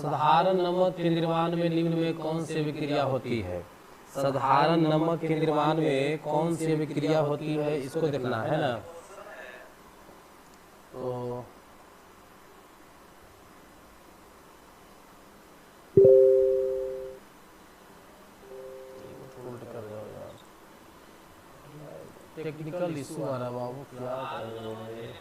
साधारण नमक के निर्माण में निम्न में कौन सी अभिक्रिया होती है? साधारण नमक के निर्माण में कौन सी अभिक्रिया होती है, इसको देखना है ना। तो टेक्निकल इशू आ रहा बाबू, क्या करें।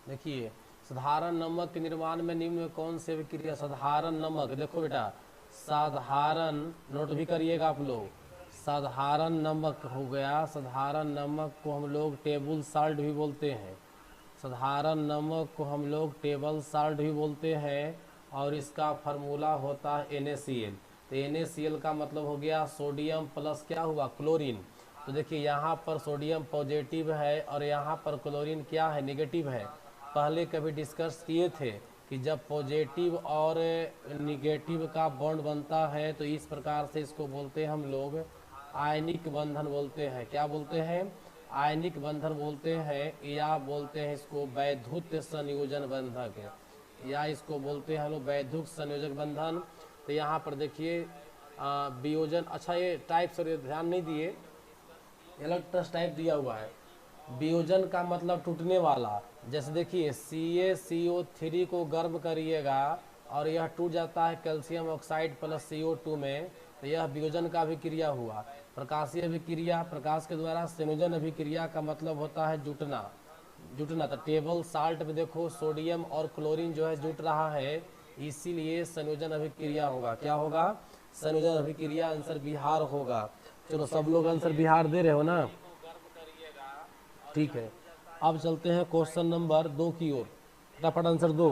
देखिए, साधारण नमक के निर्माण में निम्न में कौन सी अभिक्रिया? साधारण नमक, देखो बेटा, साधारण, नोट भी करिएगा आप लोग, साधारण नमक हो गया। साधारण नमक को हम लोग टेबल साल्ट भी बोलते हैं। साधारण नमक को हम लोग टेबल साल्ट भी बोलते हैं, और इसका फार्मूला होता है NaCl। तो NaCl का मतलब हो गया सोडियम प्लस क्या हुआ, क्लोरीन। तो देखिए यहाँ पर सोडियम पॉजिटिव है और यहाँ पर क्लोरीन क्या है, नेगेटिव है। पहले कभी डिस्कस किए थे कि जब पॉजिटिव और निगेटिव का बॉन्ड बनता है तो इस प्रकार से इसको बोलते हैं हम लोग आयनिक बंधन बोलते हैं। क्या बोलते हैं? आयनिक बंधन बोलते हैं, या बोलते हैं इसको वैद्युत संयोजन बंधक, या इसको बोलते हैं हम लोग वैद्युत संयोजक बंधन। तो यहाँ पर देखिए वियोजन, अच्छा ये टाइप से ध्यान नहीं दिए, इलेक्ट्रस टाइप दिया हुआ है। वियोजन का मतलब टूटने वाला। जैसे देखिए CaCO3 को गर्म करिएगा और यह टूट जाता है कैल्शियम ऑक्साइड प्लस CO2 में, तो यह वियोजन का अभिक्रिया हुआ। प्रकाशीय अभिक्रिया, प्रकाश के द्वारा संयोजन अभिक्रिया का मतलब होता है जुटना। जुटना, तो टेबल साल्ट में देखो सोडियम और क्लोरीन जो है जुट रहा है, इसीलिए संयोजन अभिक्रिया होगा। क्या होगा? संयोजन अभिक्रिया। आंसर बिहार होगा। चलो सब लोग आंसर बिहार दे रहे हो ना, ठीक है। अब चलते हैं क्वेश्चन नंबर 2 की ओर। फटाफट आंसर दो।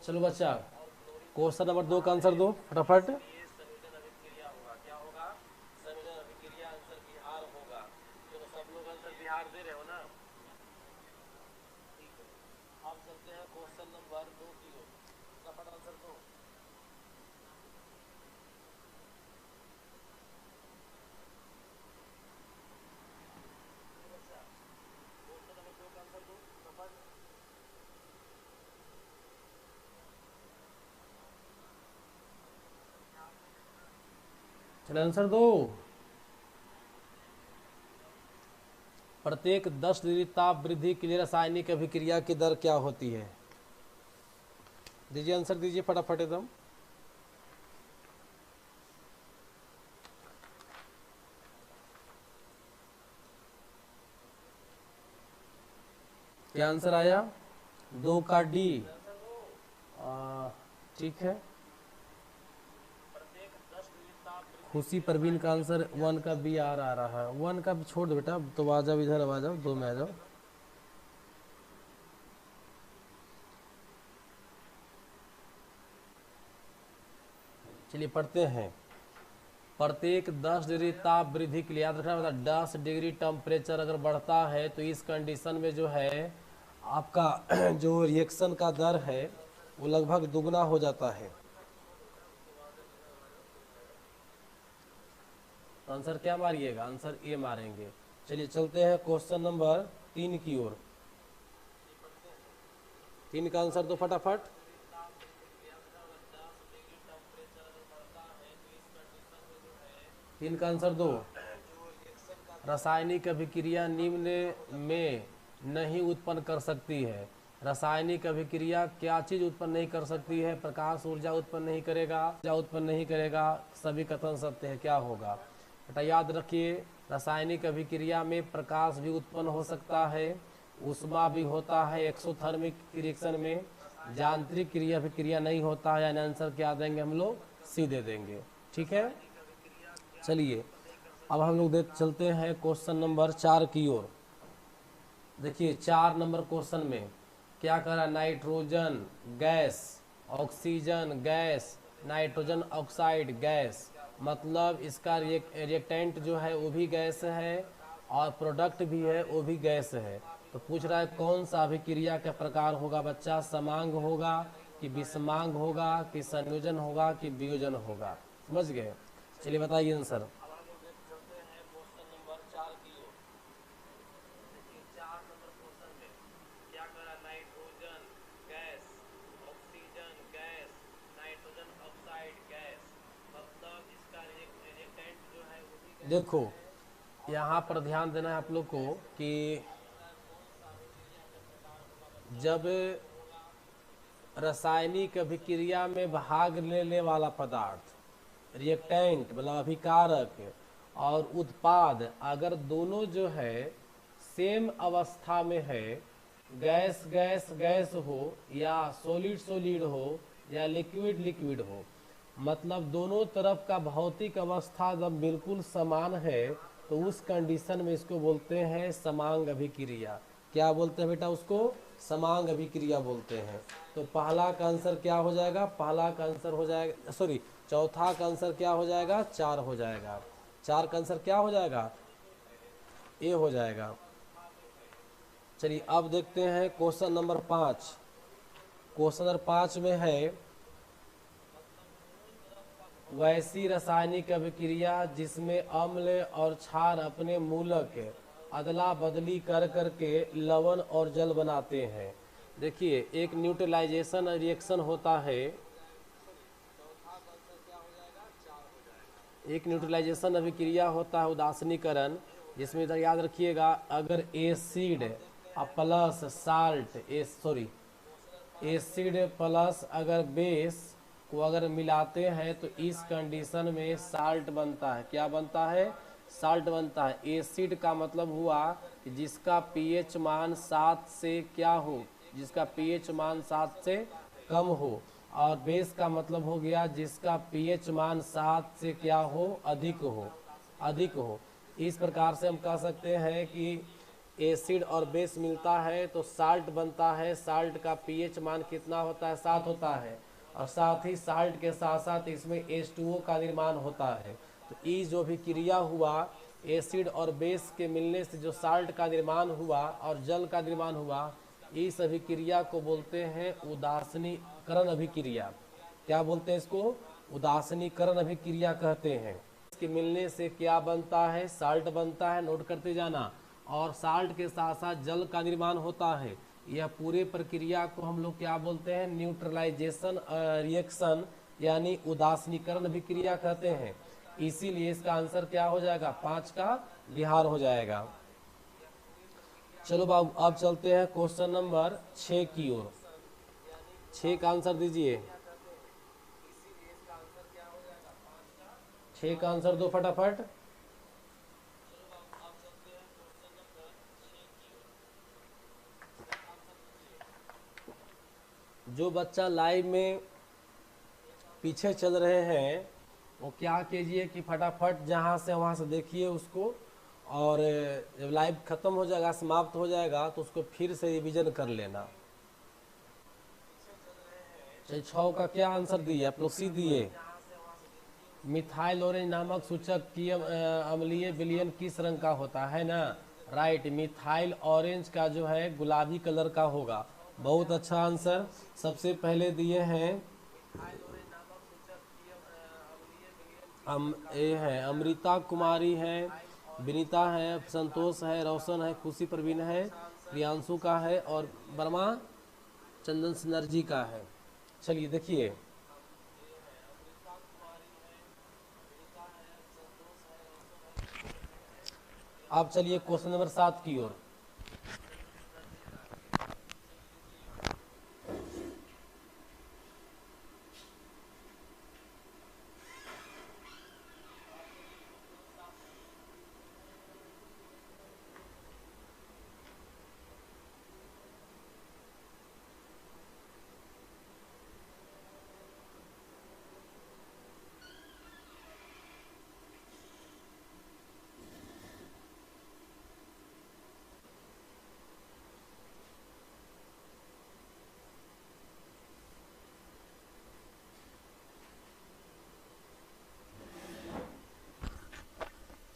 चलो बच्चा, क्वेश्चन नंबर 2 का आंसर दो फटाफट। चलो आंसर दो। प्रत्येक 10 डिग्री ताप वृद्धि के लिए रासायनिक अभिक्रिया की दर क्या होती है? दीजिए आंसर, दीजिए फटाफट एकदम। क्या आंसर आया? 2 का D। ठीक है। खुशी परवीन का आंसर 1 का B आ रहा है। 1 का भी छोड़ दो बेटा, तो आ जाओ इधर, अब आ जाओ 2 में आ जाओ। चलिए पढ़ते हैं। प्रत्येक 10 डिग्री ताप वृद्धि के लिए याद रखना, मतलब 10 डिग्री टेम्परेचर अगर बढ़ता है तो इस कंडीशन में जो है आपका जो रिएक्शन का दर है वो लगभग दुगना हो जाता है। आंसर क्या मारिएगा? आंसर ए मारेंगे। चलिए चलते हैं क्वेश्चन नंबर 3 की ओर। 3 का आंसर दो फटाफट। तीन का आंसर दो। रासायनिक अभिक्रिया निम्न में नहीं उत्पन्न कर सकती है। रासायनिक अभिक्रिया क्या चीज उत्पन्न नहीं कर सकती है? प्रकाश ऊर्जा उत्पन्न नहीं करेगा, ऊर्जा उत्पन्न नहीं करेगा। सभी कथन सत्य है। क्या होगा बेटा? याद रखिए, रासायनिक अभिक्रिया में प्रकाश भी उत्पन्न हो सकता है, ऊष्मा भी होता है एक्सोथर्मिक रिएक्शन में, यांत्रिक क्रिया अभिक्रिया नहीं होता है। यानी आंसर क्या देंगे हम लोग? सी दे देंगे। ठीक है। चलिए अब हम लोग चलते हैं क्वेश्चन नंबर 4 की ओर। देखिए 4 नंबर क्वेश्चन में क्या कह रहा है? Nitrogen gas, oxygen gas, nitrogen oxide gas, मतलब इसका रिएक्टेंट जो है वो भी गैस है और प्रोडक्ट भी है वो भी गैस है। तो पूछ रहा है कौन सा अभिक्रिया का प्रकार होगा बच्चा, समांग होगा कि विषमांग होगा कि संयोजन होगा कि वियोजन होगा। समझ गए? चलिए बताइए आंसर। देखो यहाँ पर ध्यान देना है आप लोग को कि जब रासायनिक अभिक्रिया में भाग लेने वाला पदार्थ, रिएक्टेंट मतलब अभिकारक और उत्पाद, अगर दोनों जो है सेम अवस्था में है, गैस गैस गैस हो या सॉलिड सॉलिड हो या लिक्विड लिक्विड हो, मतलब दोनों तरफ का भौतिक अवस्था जब बिल्कुल समान है तो उस कंडीशन में इसको बोलते हैं समांग अभिक्रिया। क्या बोलते हैं बेटा उसको? समांग अभिक्रिया बोलते हैं। तो पहला का आंसर क्या हो जाएगा? पहला का आंसर हो जाएगा, सॉरी चौथा का आंसर क्या हो जाएगा? 4 हो जाएगा। 4 का आंसर क्या हो जाएगा? ए हो जाएगा। चलिए अब देखते हैं क्वेश्चन नंबर 5। क्वेश्चन नंबर 5 में है वैसी रासायनिक अभिक्रिया जिसमें अम्ल और क्षार अपने मूलक अदला बदली कर करके लवण और जल बनाते हैं। देखिए एक न्यूट्रलाइजेशन रिएक्शन होता है, एक न्यूट्रलाइजेशन अभिक्रिया होता है उदासीनीकरण, जिसमें इधर याद रखिएगा अगर acid plus salt, acid plus अगर बेस को अगर मिलाते हैं तो इस कंडीशन में साल्ट बनता है। क्या बनता है? साल्ट बनता है। एसिड का मतलब हुआ कि जिसका पीएच मान 7 से क्या हो, जिसका पीएच मान 7 से कम हो, और बेस का मतलब हो गया जिसका पीएच मान 7 से क्या हो, अधिक हो, अधिक हो। इस प्रकार से हम कह सकते हैं कि एसिड और बेस मिलता है तो साल्ट बनता है। साल्ट का पीएच मान कितना होता है? 7 होता है, और साथ ही साल्ट के साथ साथ इसमें H2O का निर्माण होता है। तो ये जो भी क्रिया हुआ एसिड और बेस के मिलने से जो साल्ट का निर्माण हुआ और जल का निर्माण हुआ, इस अभिक्रिया को बोलते हैं उदासीनीकरण अभिक्रिया। क्या बोलते हैं इसको? उदासीनीकरण अभिक्रिया कहते हैं। इसके मिलने से क्या बनता है? साल्ट बनता है, नोट करते जाना, और साल्ट के साथ साथ जल का निर्माण होता है। यह पूरे प्रक्रिया को हम लोग क्या बोलते हैं? न्यूट्रलाइजेशन रिएक्शन यानी उदासीनीकरण अभिक्रिया कहते हैं। इसीलिए इसका आंसर क्या हो जाएगा? 5 का बिहार हो जाएगा। चलो बाबू अब चलते हैं क्वेश्चन नंबर 6 की ओर। 6 का आंसर दीजिए। 6 का आंसर दो फटाफट। जो बच्चा लाइव में पीछे चल रहे हैं वो क्या कीजिए कि फटाफट जहाँ से वहाँ से देखिए उसको, और जब लाइव ख़त्म हो जाएगा, समाप्त हो जाएगा, तो उसको फिर से रिवीजन कर लेना। 6 का क्या आंसर दिए आप लोग? सी दिए। मिथाइल ऑरेंज नामक सूचक की अम्लीय विलयन किस रंग का होता है ना? राइट, मिथाइल ऑरेंज का जो है गुलाबी कलर का होगा। बहुत अच्छा आंसर सबसे पहले दिए हैं। ये है अमृता कुमारी है, विनीता है, संतोष है, रोशन है, खुशी प्रवीण है, प्रियांशु का है, और वर्मा चंदन सिनर्जी का है। चलिए देखिए अब चलिए क्वेश्चन नंबर 7 की ओर।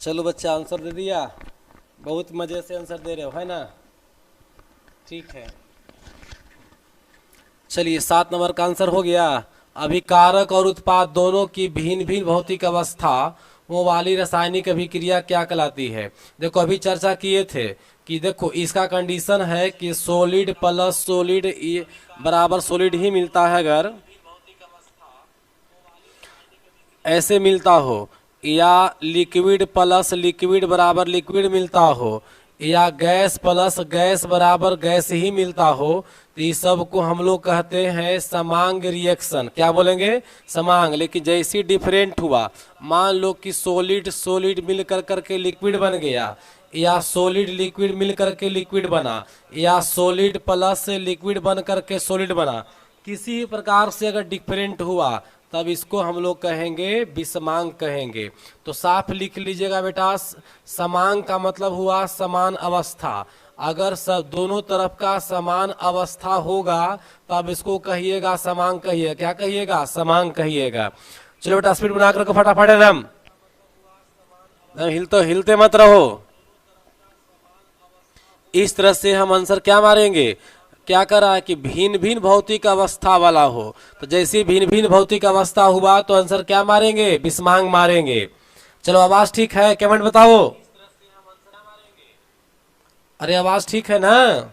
चलो बच्चा आंसर दे दिया, बहुत मज़े से आंसर दे रहे हो है ना? ठीक है, चलिए 7 नंबर का आंसर हो गया। अभी कारक और उत्पाद दोनों की भिन्न भिन्न भौतिक अवस्था वो वाली रासायनिक अभिक्रिया क्या कहलाती है। देखो अभी चर्चा किए थे कि देखो इसका कंडीशन है कि सॉलिड प्लस सॉलिड बराबर सॉलिड ही मिलता है। अगर ऐसे मिलता हो या लिक्विड प्लस लिक्विड बराबर लिक्विड मिलता हो या गैस प्लस गैस बराबर गैस ही मिलता हो, तो इस सब को हम लोग कहते हैं समांग रिएक्शन। क्या बोलेंगे? समांग। लेकिन जैसे डिफरेंट हुआ, मान लो कि सॉलिड सॉलिड मिल कर करके लिक्विड बन गया, या सॉलिड लिक्विड मिल करके लिक्विड बना, या सॉलिड प्लस लिक्विड बन करके सॉलिड बना, किसी प्रकार से अगर डिफरेंट हुआ तब इसको हम लोग कहेंगे विषमांग कहेंगे। तो साफ लिख लीजिएगा बेटा, समांग का मतलब हुआ समान अवस्था। अगर सब दोनों तरफ का समान अवस्था होगा तब इसको कहिएगा समांग कहिएगा। क्या कहिएगा? समांग कहिएगा। चलो बेटा स्पीड बना कर फटाफट एकदम हिलते मत रहो। इस तरह से हम आंसर क्या मारेंगे, क्या कर रहा है कि भिन्न भिन्न भौतिक अवस्था वाला हो। तो जैसे भिन्न भिन्न भौतिक अवस्था हुआ तो आंसर क्या मारेंगे? विषमांग मारेंगे। चलो आवाज ठीक है? कमेंट बताओ। अरे आवाज ठीक है ना?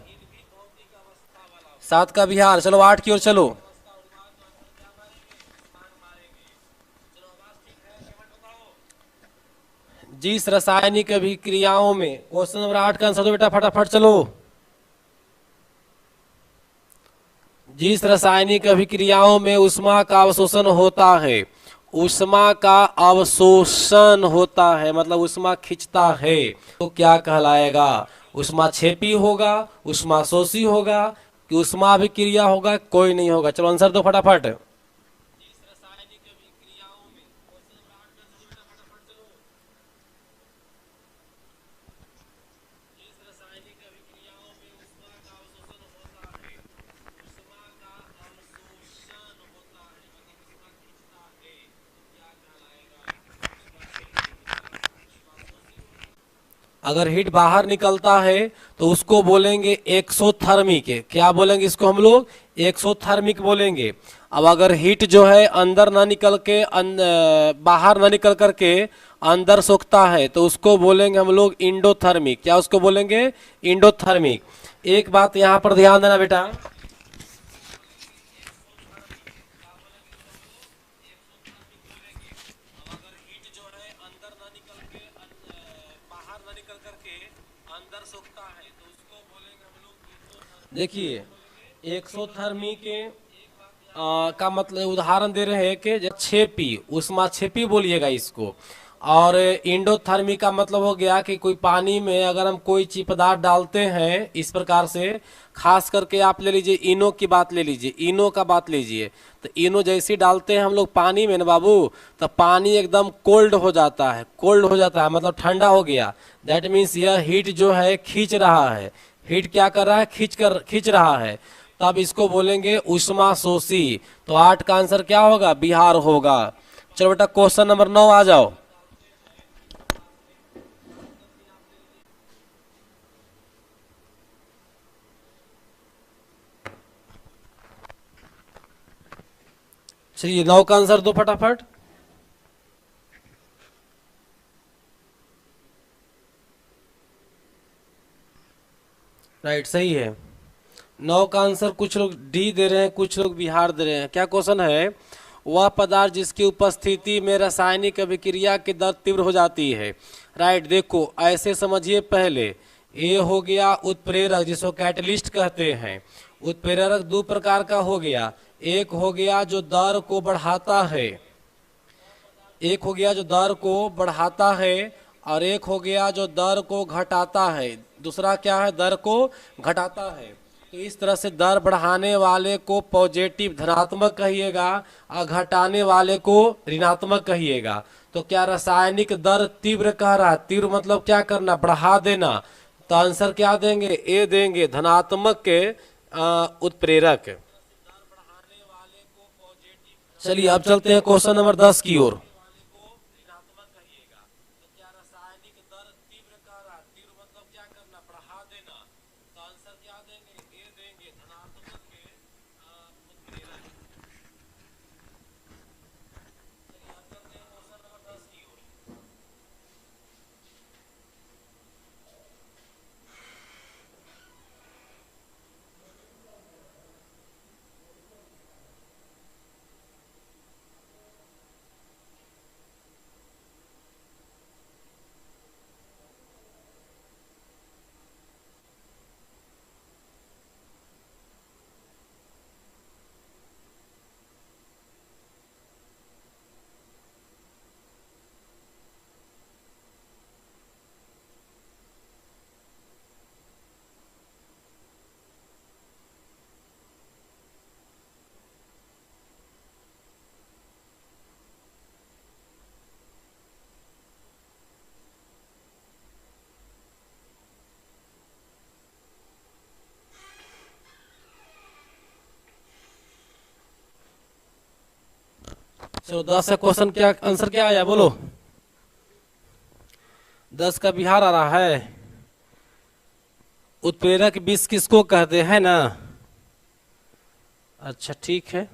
7 का बिहार। चलो 8 की ओर चलो। जिस रासायनिक अभिक्रियाओं में, क्वेश्चन नंबर 8 का आंसर दो बेटा फटाफट चलो। जिस रासायनिक अभिक्रियाओं में उष्मा का अवशोषण होता है, उष्मा का अवशोषण होता है मतलब उष्मा खींचता है, तो क्या कहलाएगा? उष्मा छेपी होगा, उष्मा शोषी होगा, कि उष्मा अभिक्रिया होगा? कोई नहीं होगा। चलो आंसर दो फटाफट। अगर हीट बाहर निकलता है तो उसको बोलेंगे एक्सोथर्मिक। क्या बोलेंगे इसको हम लोग? एक्सोथर्मिक बोलेंगे। अब अगर हीट जो है अंदर ना निकल के बाहर ना निकल करके अंदर सोखता है तो उसको बोलेंगे हम लोग इंडोथर्मिक। क्या उसको बोलेंगे? इंडोथर्मिक। एक बात यहाँ पर ध्यान देना बेटा, देखिए एक्सोथर्मी के का मतलब उदाहरण दे रहे हैं कि छेपी, उष्मा छेपी बोलिएगा इसको। और इंडोथर्मी का मतलब हो गया कि कोई पानी में अगर हम कोई चीज पदार्थ डालते हैं इस प्रकार से, खास करके आप ले लीजिए इनो की बात ले लीजिए, इनो का बात लीजिए। तो इनो जैसे डालते हैं हम लोग पानी में ना बाबू, तो पानी एकदम कोल्ड हो जाता है। कोल्ड हो जाता है मतलब ठंडा हो गया। दैट मीन्स यह हीट जो है खींच रहा है। हीट क्या कर रहा है? खींच रहा है। तब इसको बोलेंगे उष्मा शोषी। तो 8 का आंसर क्या होगा? बिहार होगा। चलो बेटा क्वेश्चन नंबर 9 आ जाओ। चलिए 9 का आंसर दो फटाफट। राइट, सही है। 9 का आंसर कुछ लोग डी दे रहे हैं, कुछ लोग बिहार दे रहे हैं। क्या क्वेश्चन है? वह पदार्थ जिसकी उपस्थिति में रासायनिक अभिक्रिया की दर तीव्र हो जाती है। राइट, देखो ऐसे समझिए, पहले ये हो गया उत्प्रेरक जिसको कैटलिस्ट कहते हैं। उत्प्रेरक दो प्रकार का हो गया, एक हो गया जो दर को बढ़ाता है, एक हो गया जो दर को बढ़ाता है, और एक हो गया जो दर को घटाता है। दूसरा क्या है? दर को घटाता है। तो इस तरह से दर बढ़ाने वाले को पॉजिटिव धनात्मक कहिएगा और घटाने वाले को ऋणात्मक कहिएगा। तो क्या रासायनिक दर तीव्र कह रहा है? तीव्र मतलब क्या करना? बढ़ा देना। तो आंसर क्या देंगे? ए देंगे, धनात्मक के उत्प्रेरक। चलिए अब चलते हैं क्वेश्चन नंबर 10 की ओर। चलो 10 का क्वेश्चन क्या आंसर क्या आया बोलो। 10 का बिहार आ रहा है। उत्प्रेरक विष किसको कहते हैं ना। अच्छा ठीक है।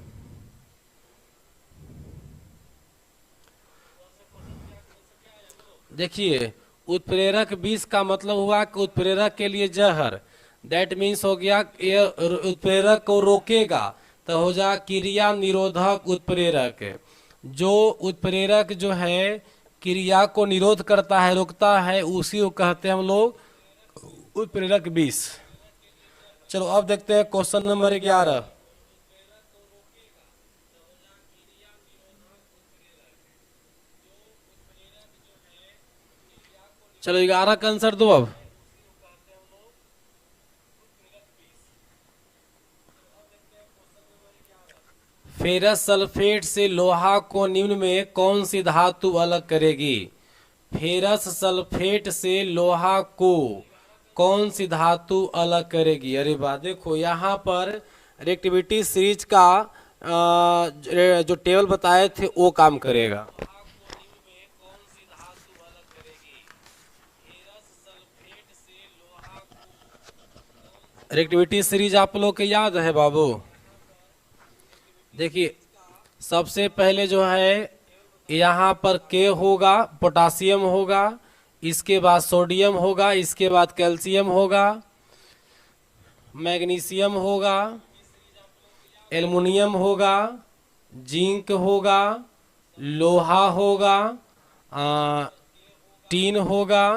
देखिए उत्प्रेरक विष का मतलब हुआ कि उत्प्रेरक के लिए जहर। दैट मीन्स हो गया ये उत्प्रेरक को रोकेगा तो हो जाए क्रिया निरोधक उत्प्रेरक। जो उत्प्रेरक जो है क्रिया को निरोध करता है रोकता है उसी को कहते हैं हम लोग उत्प्रेरक विष। चलो अब देखते हैं क्वेश्चन नंबर 11। चलो 11 का आंसर दो अब। फेरस सल्फेट से लोहा को निम्न में कौन सी धातु अलग करेगी। फेरस सल्फेट से लोहा को कौन सी धातु अलग करेगी। अरे वाह देखो यहाँ पर रिएक्टिविटी सीरीज का जो टेबल बताए थे वो काम करेगा। रिएक्टिविटी सीरीज आप लोग के याद है बाबू। देखिए सबसे पहले जो है यहाँ पर के होगा पोटासियम होगा, इसके बाद सोडियम होगा, इसके बाद कैल्शियम होगा, मैग्नीशियम होगा, एल्युमिनियम होगा, जिंक होगा, लोहा होगा, टीन होगा,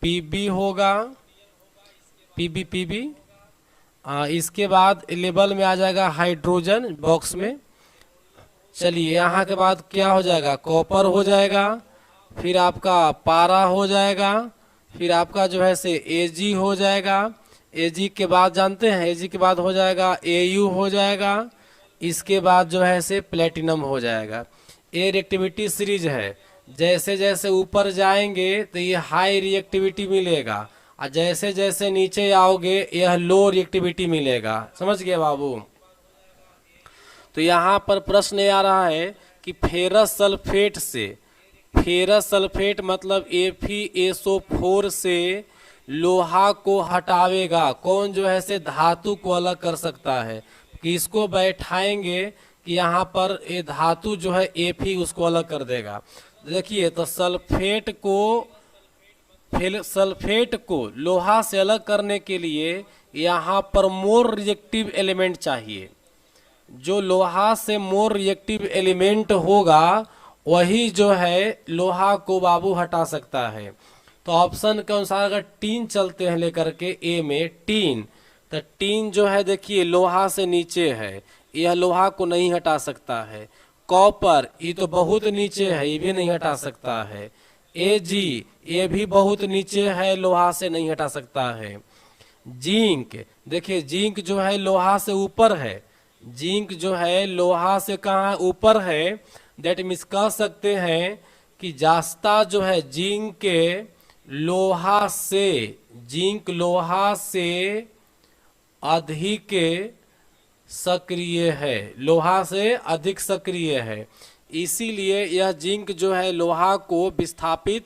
पीबी होगा, पीबी इसके बाद लेबल में आ जाएगा हाइड्रोजन बॉक्स में। चलिए यहाँ के बाद क्या हो जाएगा कॉपर हो जाएगा, फिर आपका पारा हो जाएगा, फिर आपका जो है से एजी हो जाएगा। एजी के बाद जानते हैं एजी के बाद हो जाएगा एयू हो जाएगा, इसके बाद जो है से प्लेटिनम हो जाएगा। ये रिएक्टिविटी सीरीज है। जैसे जैसे ऊपर जाएंगे तो ये हाई रिएक्टिविटी मिलेगा और जैसे जैसे नीचे आओगे यह लो रिएक्टिविटी मिलेगा। समझ गए बाबू। तो यहाँ पर प्रश्न आ रहा है कि फेरस सल्फेट से, फेरस सल्फेट मतलब FeSO4 से लोहा को हटावेगा कौन जो है से धातु को अलग कर सकता है। कि इसको बैठाएंगे कि यहाँ पर ये धातु जो है Fe उसको अलग कर देगा। देखिए तो सल्फेट को लोहा से अलग करने के लिए यहाँ पर मोर रिएक्टिव एलिमेंट चाहिए। जो लोहा से मोर रिएक्टिव एलिमेंट होगा वही जो है लोहा को बाबू हटा सकता है। तो ऑप्शन के अनुसार अगर टीन चलते हैं लेकर के ए में टीन, तो टीन जो है देखिए लोहा से नीचे है, यह लोहा को नहीं हटा सकता है। कॉपर ये तो बहुत नीचे है, ये भी नहीं हटा सकता है। एजी ये भी बहुत नीचे है, लोहा से नहीं हटा सकता है। जिंक देखिए जिंक जो है लोहा से ऊपर है, जिंक जो है लोहा से कहाँ ऊपर है। दैट मीन्स कह सकते हैं कि जास्ता जो है जिंक लोहा से अधिक सक्रिय है, लोहा से अधिक सक्रिय है। इसीलिए यह जिंक जो है लोहा को विस्थापित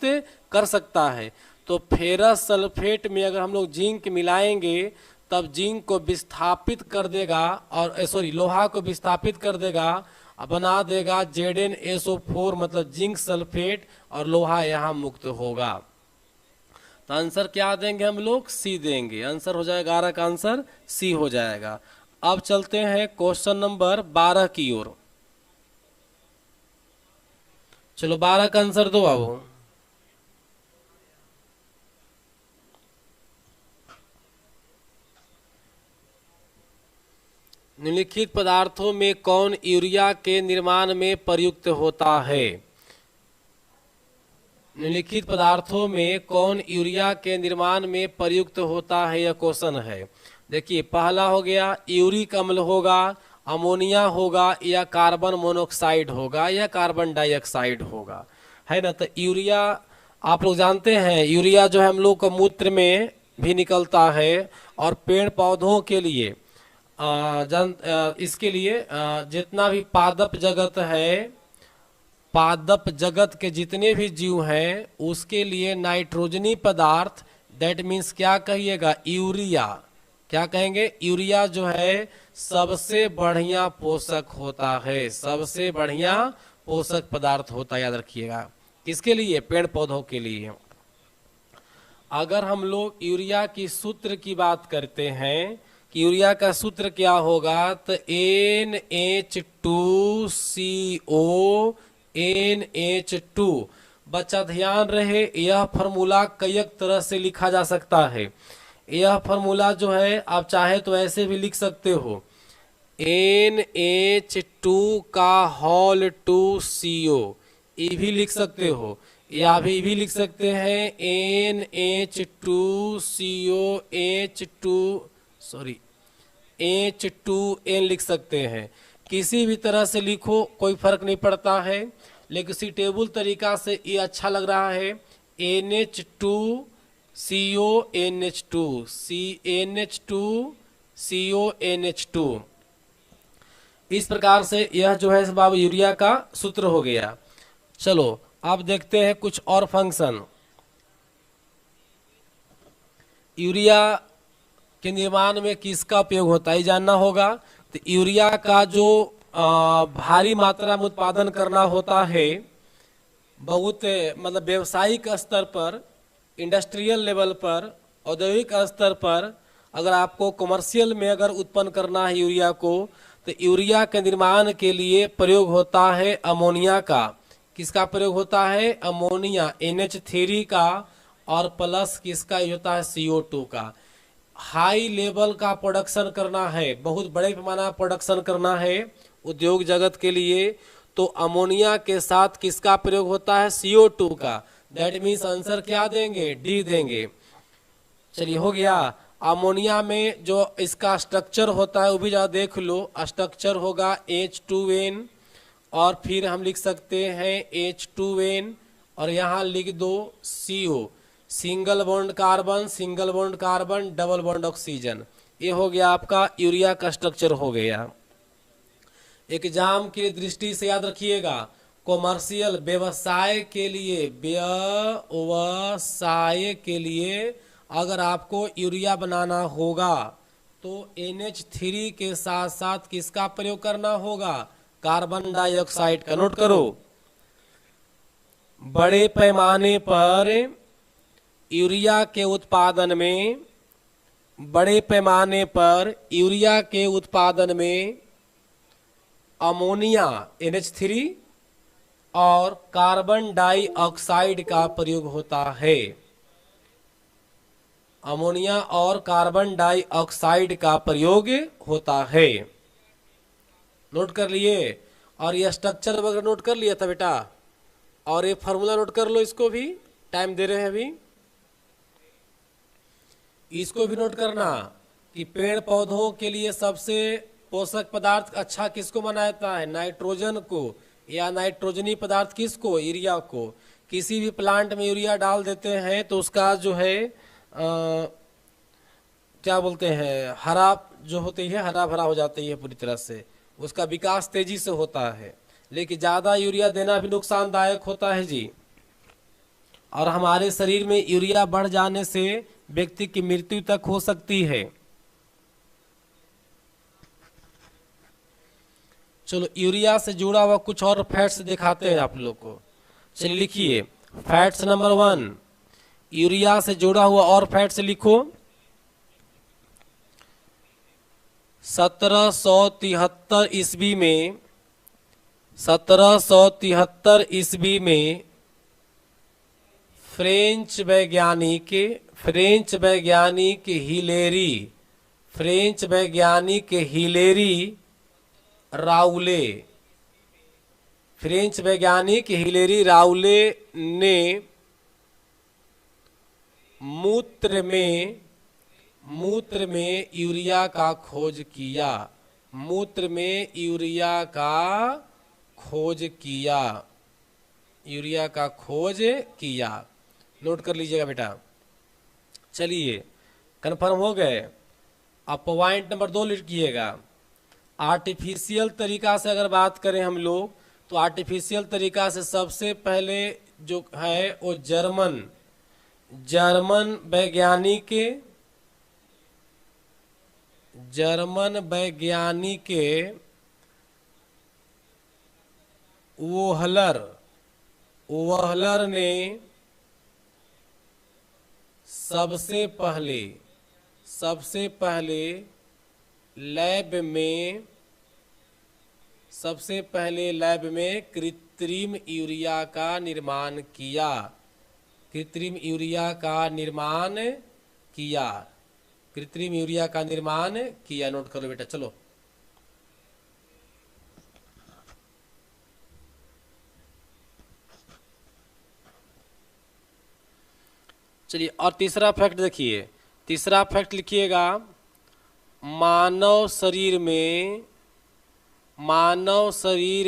कर सकता है। तो फेरस सल्फेट में अगर हम लोग जिंक मिलाएंगे तब जिंक को विस्थापित कर देगा और सॉरी लोहा को विस्थापित कर देगा, बना देगा ZnSO4 मतलब जिंक सल्फेट, और लोहा यहाँ मुक्त होगा। तो आंसर क्या देंगे हम लोग? सी देंगे। आंसर हो जाएगा 11 का आंसर सी हो जाएगा। अब चलते हैं क्वेश्चन नंबर 12 की ओर। चलो 12 का आंसर दो बाबू। निम्नलिखित पदार्थों में कौन यूरिया के निर्माण में प्रयुक्त होता है? निम्नलिखित पदार्थों में कौन यूरिया के निर्माण में प्रयुक्त होता है, यह क्वेश्चन है। देखिए पहला हो गया यूरिक अम्ल होगा, अमोनिया होगा, या कार्बन मोनोऑक्साइड होगा, या कार्बन डाइऑक्साइड होगा, है ना। तो यूरिया आप लोग जानते हैं, यूरिया जो है हम लोग को मूत्र में भी निकलता है, और पेड़ पौधों के लिए इसके लिए जितना भी पादप जगत है, पादप जगत के जितने भी जीव हैं उसके लिए नाइट्रोजनी पदार्थ, दैट मीन्स क्या कहिएगा? यूरिया। क्या कहेंगे? यूरिया जो है सबसे बढ़िया पोषक होता है, सबसे बढ़िया पोषक पदार्थ होता है, याद रखिएगा। किसके लिए? पेड़ पौधों के लिए। अगर हम लोग यूरिया की सूत्र की बात करते हैं कि यूरिया का सूत्र क्या होगा, तो NH2CO NH2। बच्चा ध्यान रहे, यह फॉर्मूला कई तरह से लिखा जा सकता है। यह फॉर्मूला जो है आप चाहे तो ऐसे भी लिख सकते हो, NH2 का होल 2CO, ये भी लिख सकते हो, या भी लिख सकते हैं H2N लिख सकते हैं। किसी भी तरह से लिखो कोई फर्क नहीं पड़ता है, लेकिन सीटेबल तरीका से ये अच्छा लग रहा है। NH2CO NH2 इस प्रकार से यह जो है बाबू यूरिया का सूत्र हो गया। चलो अब देखते हैं कुछ और फंक्शन। यूरिया के निर्माण में किसका उपयोग होता है जानना होगा। तो यूरिया का जो भारी मात्रा में उत्पादन करना होता है, बहुत मतलब व्यवसायिक स्तर पर, इंडस्ट्रियल लेवल पर, औद्योगिक स्तर पर, अगर आपको कमर्शियल में अगर उत्पन्न करना है यूरिया को, तो यूरिया के निर्माण के लिए प्रयोग होता है अमोनिया का। किसका प्रयोग होता है? अमोनिया, NH3 का, और प्लस किसका होता है? CO2 का। हाई लेवल का प्रोडक्शन करना है, बहुत बड़े पैमाना प्रोडक्शन करना है उद्योग जगत के लिए, तो अमोनिया के साथ किसका प्रयोग होता है? CO2 का। दैट मीन्स आंसर क्या देंगे? डी देंगे। चलिए हो गया। अमोनिया में जो इसका स्ट्रक्चर होता है वो भी जरा देख लो। स्ट्रक्चर होगा H2N, और फिर हम लिख सकते हैं H2N, और यहाँ लिख दो CO, single bond carbon, single bond carbon, double bond oxygen. ये हो गया आपका यूरिया का स्ट्रक्चर हो गया। एग्जाम की दृष्टि से याद रखिएगा, कॉमर्शियल व्यवसाय के लिए अगर आपको यूरिया बनाना होगा तो NH3 के साथ साथ किसका प्रयोग करना होगा? कार्बन डाइऑक्साइड का। नोट करो, बड़े पैमाने पर यूरिया के उत्पादन में, बड़े पैमाने पर यूरिया के उत्पादन में अमोनिया NH3 और कार्बन डाइऑक्साइड का प्रयोग होता है। अमोनिया और कार्बन डाइऑक्साइड का प्रयोग होता है। नोट कर लिए? और ये स्ट्रक्चर वगैरह नोट कर लिया था बेटा, और ये फार्मूला नोट कर लो, इसको भी टाइम दे रहे हैं अभी। इसको भी नोट करना कि पेड़ पौधों के लिए सबसे पोषक पदार्थ अच्छा किसको माना जाता है? नाइट्रोजन को, या नाइट्रोजनी पदार्थ किसको? यूरिया को। किसी भी प्लांट में यूरिया डाल देते हैं तो उसका जो है क्या बोलते हैं, हरा जो होती है, हरा भरा हो जाती है पूरी तरह से, उसका विकास तेजी से होता है। लेकिन ज़्यादा यूरिया देना भी नुकसानदायक होता है जी, और हमारे शरीर में यूरिया बढ़ जाने से व्यक्ति की मृत्यु तक हो सकती है। चलो यूरिया से जुड़ा हुआ कुछ और फैट्स दिखाते हैं आप लोग को। चलिए लिखिए फैट्स नंबर 1, यूरिया से जुड़ा हुआ और फैट्स लिखो। 1773 ईस्वी में 1773 ईस्वी में फ्रेंच वैज्ञानिक हिलेरी राउले ने मूत्र में यूरिया का खोज किया। मूत्र में यूरिया का खोज किया। नोट कर लीजिएगा बेटा। चलिए कंफर्म हो गए। अब पॉइंट नंबर 2 लिखिएगा। आर्टिफिशियल तरीका से अगर बात करें हम लोग तो आर्टिफिशियल तरीका से सबसे पहले जो है वो जर्मन वैज्ञानिक वोहलर ने सबसे पहले लैब में कृत्रिम यूरिया का निर्माण किया। नोट करो बेटा। चलो चलिए और तीसरा फैक्ट देखिए। तीसरा फैक्ट लिखिएगा। मानव शरीर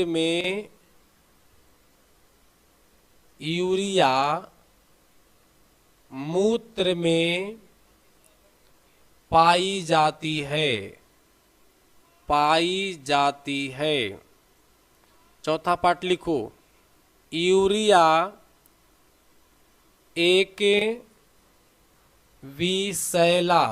में यूरिया मूत्र में पाई जाती है। चौथा पार्ट लिखो। यूरिया एक विषैला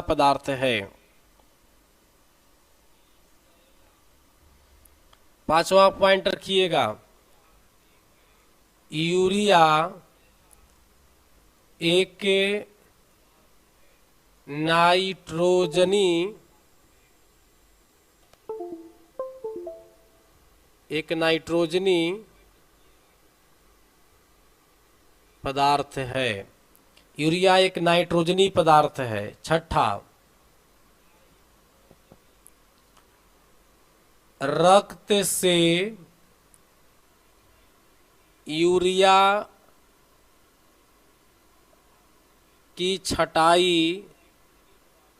पदार्थ है। पांचवा पॉइंट रखिएगा। यूरिया एक नाइट्रोजनी पदार्थ है। यूरिया एक नाइट्रोजनी पदार्थ है। छठा, रक्त से यूरिया की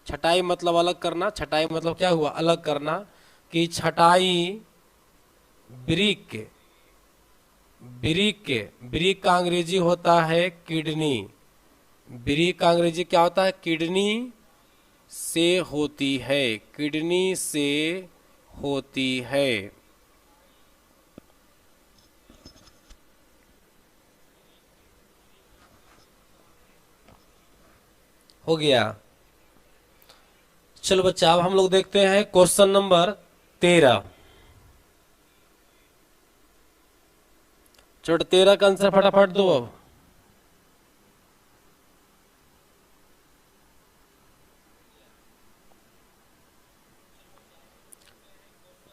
छटाई मतलब अलग करना। छटाई मतलब क्या हुआ? अलग करना। कि छटाई ब्रिक का अंग्रेजी होता है किडनी। ब्रिक का अंग्रेजी क्या होता है? किडनी से होती है। हो गया। चलो बच्चा, अब हम लोग देखते हैं क्वेश्चन नंबर 13। चलो 13 का आंसर फटाफट दो। अब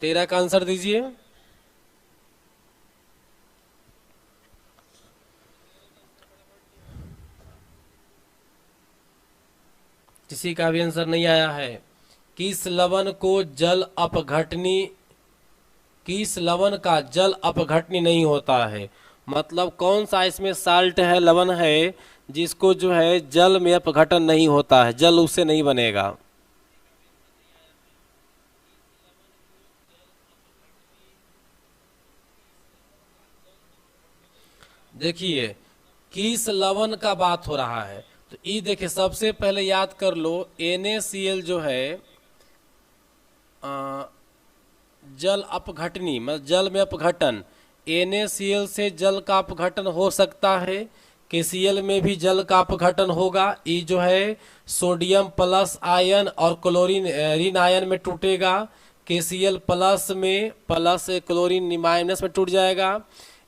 तेरह का आंसर दीजिए। किसी का भी आंसर नहीं आया है। किस लवण का जल अपघटनी नहीं होता है? मतलब कौन सा इसमें साल्ट है, लवण है, जिसको जो है जल में अपघटन नहीं होता है, जल उससे नहीं बनेगा। देखिए किस लवण का बात हो रहा है, तो ये देखिए सबसे पहले याद कर लो NaCl जो है जल अपघटनी मतलब जल में अपघटन, NaCl से जल का अपघटन हो सकता है, KCl में भी जल का अपघटन होगा। ये जो है सोडियम प्लस आयन और क्लोरीन ऋण आयन में टूटेगा, KCl प्लस में प्लस क्लोरीन माइनस में टूट जाएगा।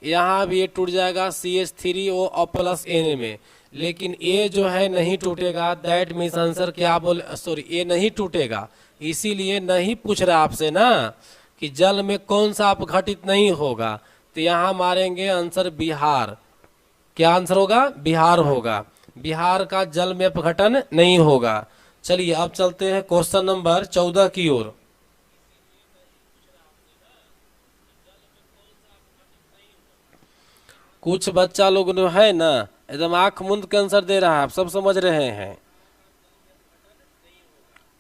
यहाँ भी ये टूट जाएगा CH3O और प्लस Na में, लेकिन ये जो है नहीं टूटेगा। दैट मीन्स आंसर क्या बोले, सॉरी ये नहीं टूटेगा, इसीलिए नहीं पूछ रहा आपसे ना कि जल में कौन सा अपघटित नहीं होगा। तो यहाँ मारेंगे आंसर बिहार। क्या आंसर होगा? बिहार होगा। बिहार का जल में अपघटन नहीं होगा। चलिए अब चलते हैं क्वेश्चन नंबर 14 की ओर। कुछ बच्चा लोग जो है ना एकदम आंख मूंद के आंसर दे रहा है, आप सब समझ रहे हैं।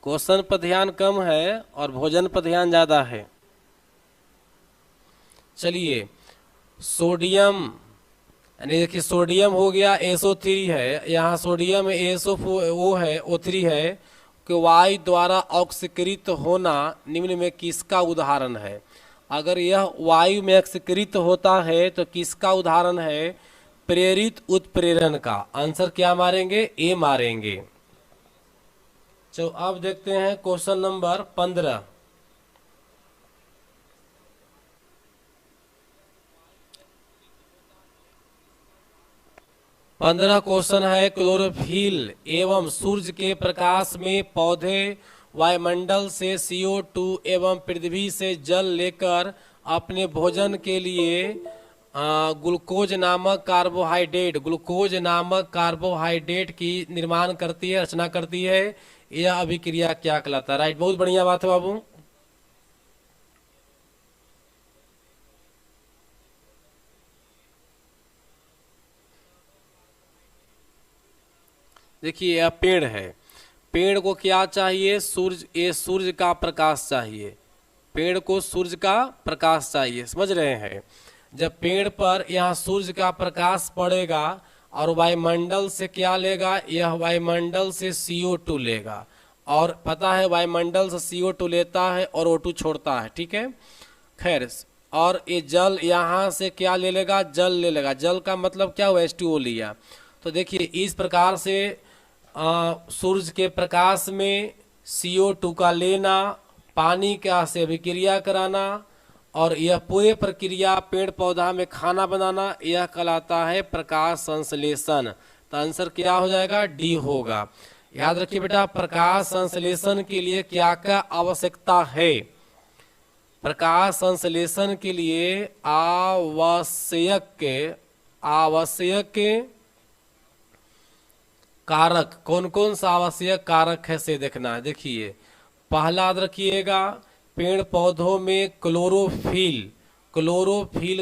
क्वेश्चन पर ध्यान कम है और भोजन पर ध्यान ज्यादा है। चलिए सोडियम, यानी देखिए सोडियम हो गया SO3 है, यहाँ सोडियम SO है O3 है कि वायु द्वारा ऑक्सीकृत होना निम्न में किसका उदाहरण है? अगर यह वायु में ऑक्सीकृत होता है तो किसका उदाहरण है? प्रेरित उत्प्रेरण का। आंसर क्या मारेंगे? ए मारेंगे। चलो अब देखते हैं क्वेश्चन नंबर 15। क्वेश्चन है, क्लोरोफिल एवं सूर्य के प्रकाश में पौधे वायुमंडल से CO2 एवं पृथ्वी से जल लेकर अपने भोजन के लिए ग्लूकोज नामक कार्बोहाइड्रेट की निर्माण करती है, रचना करती है। यह अभिक्रिया क्या कहलाता है? राइट, बहुत बढ़िया बात है बाबू। देखिए यह पेड़ है, पेड़ को क्या चाहिए? सूर्य का प्रकाश चाहिए। पेड़ को सूर्य का प्रकाश चाहिए, समझ रहे हैं। जब पेड़ पर यहाँ सूर्य का प्रकाश पड़ेगा और वायुमंडल से क्या लेगा? यह वायुमंडल से CO2 लेगा, और पता है वायुमंडल से CO2 लेता है और O2 छोड़ता है, ठीक है। खैर, और ये जल यहाँ से क्या ले लेगा? जल ले लेगा। जल का मतलब क्या हुआ? H2O लिया। तो देखिए इस प्रकार से सूर्य के प्रकाश में CO2 का लेना, पानी का से अभिक्रिया कराना, और यह पूरे प्रक्रिया पेड़ पौधा में खाना बनाना, यह कहलाता है प्रकाश संश्लेषण। तो आंसर क्या हो जाएगा? डी होगा। याद रखिए बेटा, प्रकाश संश्लेषण के लिए क्या क्या आवश्यकता है? प्रकाश संश्लेषण के लिए आवश्यक कारक कौन कौन सा आवश्यक कारक है से देखना है। देखिए पहला याद रखिएगा, पेड़ पौधों में क्लोरोफिल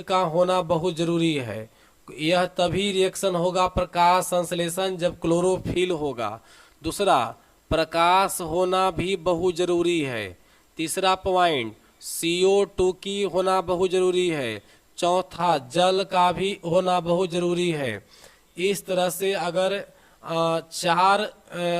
का होना बहुत जरूरी है। यह तभी रिएक्शन होगा प्रकाश संश्लेषण जब क्लोरोफिल होगा। दूसरा, प्रकाश होना भी बहुत जरूरी है। तीसरा पॉइंट, CO2 की होना बहुत जरूरी है। चौथा, जल का भी होना बहुत जरूरी है। इस तरह से अगर चार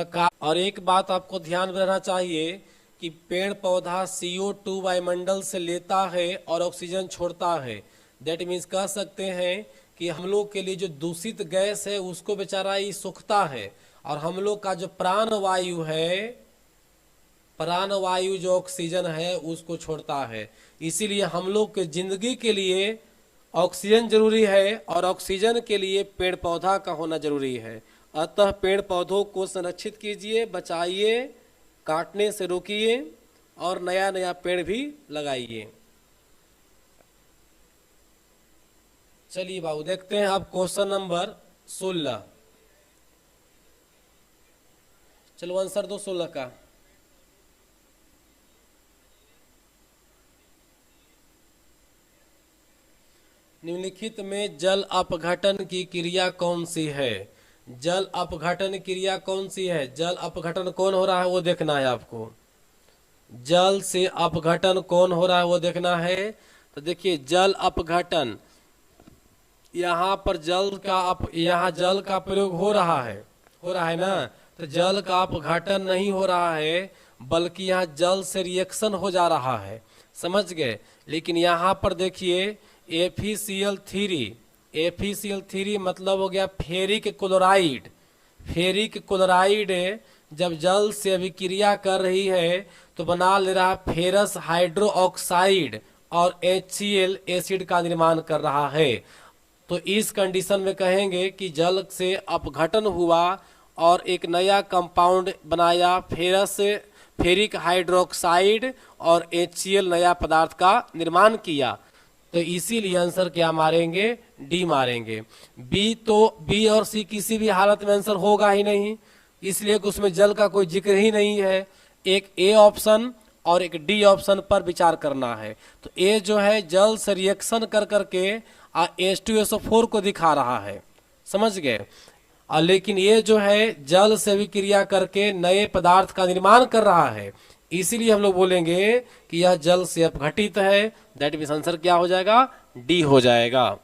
का, और एक बात आपको ध्यान रहना चाहिए कि पेड़ पौधा CO2 वायुमंडल से लेता है और ऑक्सीजन छोड़ता है। दैट मीन्स कह सकते हैं कि हम लोग के लिए जो दूषित गैस है उसको बेचारा ये सोखता है, और हम लोग का जो प्राणवायु है, प्राणवायु जो ऑक्सीजन है उसको छोड़ता है। इसीलिए हम लोग के जिंदगी के लिए ऑक्सीजन जरूरी है, और ऑक्सीजन के लिए पेड़ पौधा का होना जरूरी है। अतः पेड़ पौधों को संरक्षित कीजिए, बचाइए, काटने से रोकिए, और नया नया पेड़ भी लगाइए। चलिए बाबू देखते हैं अब क्वेश्चन नंबर 16। चलो आंसर दो 16 का। निम्नलिखित में जल अपघटन की क्रिया कौन सी है? जल अपघटन क्रिया कौन सी है? जल अपघटन कौन हो रहा है वो देखना है आपको। जल से अपघटन कौन हो रहा है वो देखना है। तो देखिए जल अपघटन, यहाँ पर यहाँ जल का प्रयोग हो रहा है ना। तो जल का अपघटन नहीं हो रहा है, बल्कि यहाँ जल से रिएक्शन हो जा रहा है, समझ गए। लेकिन यहाँ पर देखिए FeCl3, FeCl3 मतलब हो गया फेरिक क्लोराइड। फेरिक क्लोराइड जब जल से अभिक्रिया कर रही है तो बना ले रहा फेरस हाइड्रोक्साइड और HCl एसिड का निर्माण कर रहा है। तो इस कंडीशन में कहेंगे कि जल से अपघटन हुआ और एक नया कंपाउंड बनाया फेरिक हाइड्रोक्साइड और HCl नया पदार्थ का निर्माण किया। तो इसीलिए आंसर क्या मारेंगे? डी मारेंगे। बी तो बी और सी किसी भी हालत में आंसर होगा ही नहीं, इसलिए कि उसमें जल का कोई जिक्र ही नहीं है। एक ए ऑप्शन और एक डी ऑप्शन पर विचार करना है। तो ए जो है जल से रिएक्शन कर करके H2SO4 को दिखा रहा है, समझ गए। लेकिन ये जो है जल से विक्रिया करके नए पदार्थ का निर्माण कर रहा है, इसीलिए हम लोग बोलेंगे कि यह जल से अपघटित है। दैट मीन्स आंसर क्या हो जाएगा? डी हो जाएगा।